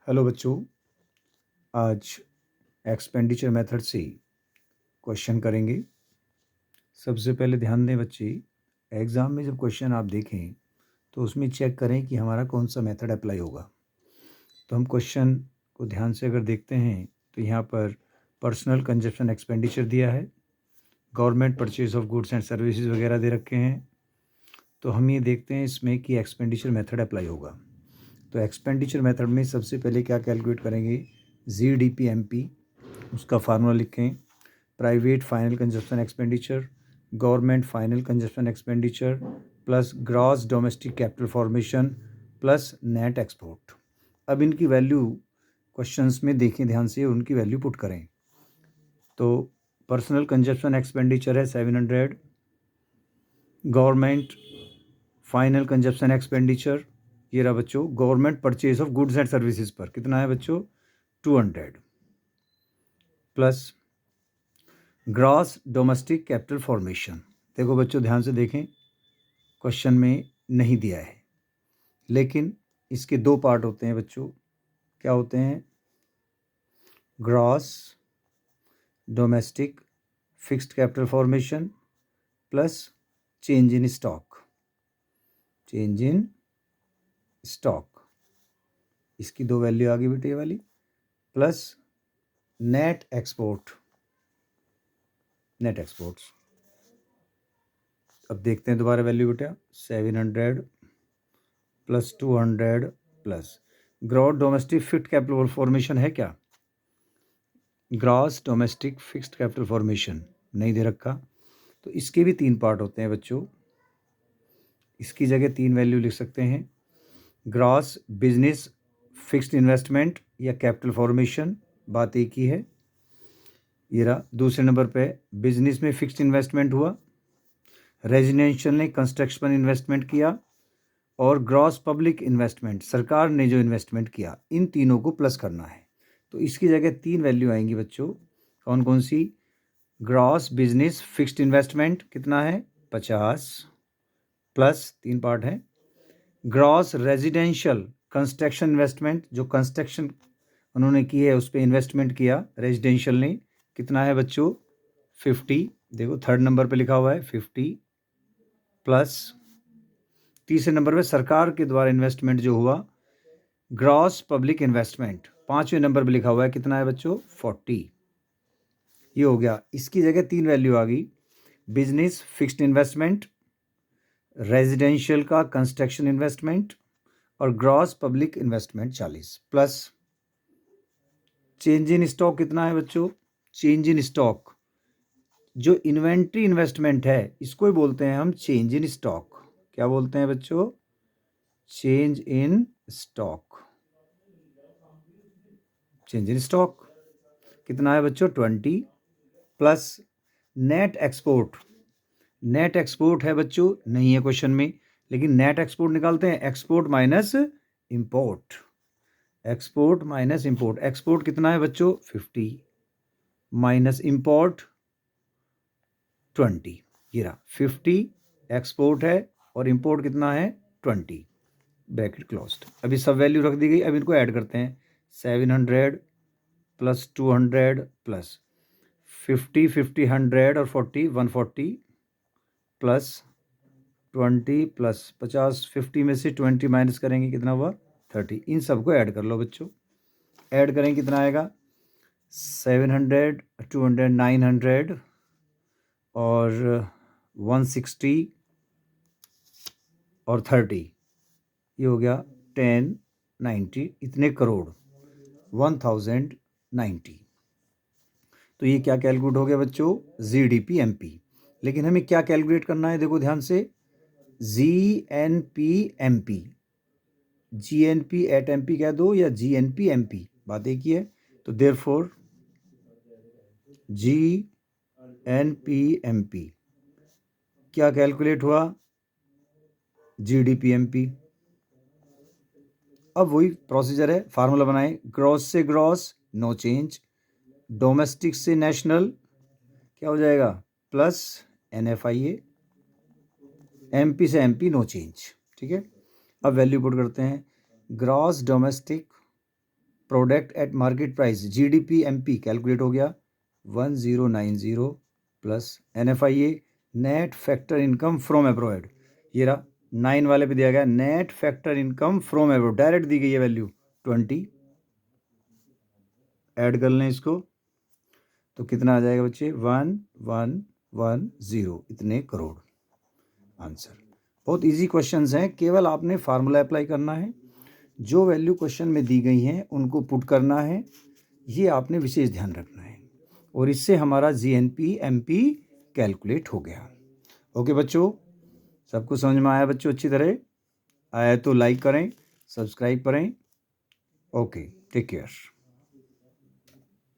Hello बच्चों, आज expenditure method से क्वेश्चन करेंगे। सबसे पहले ध्यान दें बच्चे, एग्ज़ाम में जब क्वेश्चन आप देखें तो उसमें चेक करें कि हमारा कौन सा मेथड अप्लाई होगा। तो हम क्वेश्चन को ध्यान से अगर देखते हैं तो यहाँ पर पर्सनल कंजप्शन एक्सपेंडिचर दिया है, government purchase of goods and services वगैरह दे रखे हैं। तो हम ये देखते हैं इसमें कि एक्सपेंडिचर मेथड अप्लाई होगा। तो एक्सपेंडिचर मेथड में सबसे पहले क्या कैलकुलेट करेंगे, GDP/MP, उसका फार्मूला लिखें। Private final consumption expenditure, government final consumption expenditure plus gross domestic capital formation plus net export. अब इनकी वैल्यू क्वेश्चंस में देखें ध्यान से, उनकी वैल्यू पुट करें। तो पर्सनल कंजप्शन एक्सपेंडिचर है 700, गवर्नमेंट फाइनल कंजप्शन एक्सपेंडिचर ये रहा बच्चों, government purchase of goods and services पर कितना है बच्चों 200 plus gross domestic capital formation. देखो बच्चों ध्यान से देखें, क्वेश्चन में नहीं दिया है, लेकिन इसके दो पार्ट होते हैं बच्चों। क्या होते हैं, gross domestic fixed capital formation plus change in stock. Change in stock, इसकी दो वैल्यू आ गई बेटे ये वाली, plus net export. Net exports अब देखते हैं दोबारा वैल्यू बेटा, 700 plus 200 plus gross domestic fixed capital formation है क्या, gross domestic fixed capital formation नहीं दे रखा। तो इसके भी तीन पार्ट होते हैं बच्चों, इसकी जगह तीन वैल्यू लिख सकते हैं। ग्रॉस बिजनेस फिक्स्ड इन्वेस्टमेंट या कैपिटल फॉर्मेशन, बात एक ही है। ये रहा दूसरे नंबर पे, बिजनेस में फिक्स्ड इन्वेस्टमेंट हुआ, रेजिडेंशियल ने कंस्ट्रक्शन में इन्वेस्टमेंट किया, और ग्रॉस पब्लिक इन्वेस्टमेंट सरकार ने जो इन्वेस्टमेंट किया, इन तीनों को प्लस करना है। तो इसकी जगह तीन वैल्यू आएंगी बच्चों, कौन कौन सी, ग्रॉस बिजनेस फिक्स्ड इन्वेस्टमेंट कितना है 50 प्लस तीन पार्ट है, ग्रॉस रेजिडेंशियल कंस्ट्रक्शन इन्वेस्टमेंट, जो कंस्ट्रक्शन उन्होंने की है उस पर इन्वेस्टमेंट किया रेजिडेंशियल ने, कितना है बच्चों 50। देखो थर्ड नंबर पे लिखा हुआ है 50 प्लस तीसरे नंबर पे सरकार के द्वारा इन्वेस्टमेंट जो हुआ, ग्रॉस पब्लिक इन्वेस्टमेंट, पांचवें नंबर पे लिखा हुआ है कितना है बच्चों 40। ये हो गया, इसकी जगह तीन वैल्यू आ गई, बिजनेस फिक्स्ड इन्वेस्टमेंट, रेजिडेंशियल का कंस्ट्रक्शन इन्वेस्टमेंट और gross public investment 40 plus change in stock कितना है बच्चों, चेंज इन स्टॉक जो इन्वेंट्री इन्वेस्टमेंट है इसको ही बोलते हैं हम चेंज इन स्टॉक। क्या बोलते हैं बच्चों, change in stock. Change in stock कितना है बच्चों 20 plus net export. Net export है बच्चों, नहीं है क्वेश्चन में, लेकिन नेट एक्सपोर्ट निकालते हैं, export minus import. Export minus import, export कितना है बच्चों 50 माइनस इंपोर्ट 20। ये रहा 50 एक्सपोर्ट है और इंपोर्ट कितना है 20, ब्रैकेट क्लोज्ड। अभी सब वैल्यू रख दी गई, अब इनको ऐड करते हैं, 700 प्लस 200 प्लस 50 50 100 और 40 140 प्लस 20 प्लस 50, 50 में से 20 माइनस करेंगे कितना हुआ 30। इन सबको ऐड कर लो बच्चों, ऐड करेंगे कितना आएगा 700 200 900 और 160 और 30, ये हो गया 1090, इतने करोड़ 1090। तो ये क्या कैलकुलेट हो गया बच्चों, GDP/MP। लेकिन हमें क्या कैलकुलेट करना है, देखो ध्यान से, GNP/MP, GNP/MP कह दो या GNP/MP, बात एक ही है। तो देयरफॉर GNP/MP क्या कैलकुलेट हुआ, GDP/MP। अब वही प्रोसीजर है, फार्मूला बनाएं, ग्रॉस से ग्रॉस नो चेंज, डोमेस्टिक से नेशनल क्या हो जाएगा प्लस NFIA, MP से MP नो चेंज। ठीक है, अब वैल्यू पुट करते हैं, gross domestic product at market price GDP MP calculate हो गया 1090 plus NFIA net factor income from abroad, ये रहा 9 वाले पे दिया गया net factor income from abroad, direct दी गई है वैल्यू 20, ऐड कर लें इसको तो कितना आ जाएगा बच्चे 1110 इतने करोड़। आंसर बहुत इजी क्वेश्चंस हैं, केवल आपने फार्मूला अप्लाई करना है, जो वैल्यू क्वेश्चन में दी गई हैं उनको पुट करना है, ये आपने विशेष ध्यान रखना है और इससे हमारा GNP MP कैलकुलेट हो गया। ओके बच्चों, सबको समझ में आया बच्चों? अच्छी तरह आया तो लाइक करें, सब्सक्राइब करें। Okay, take care.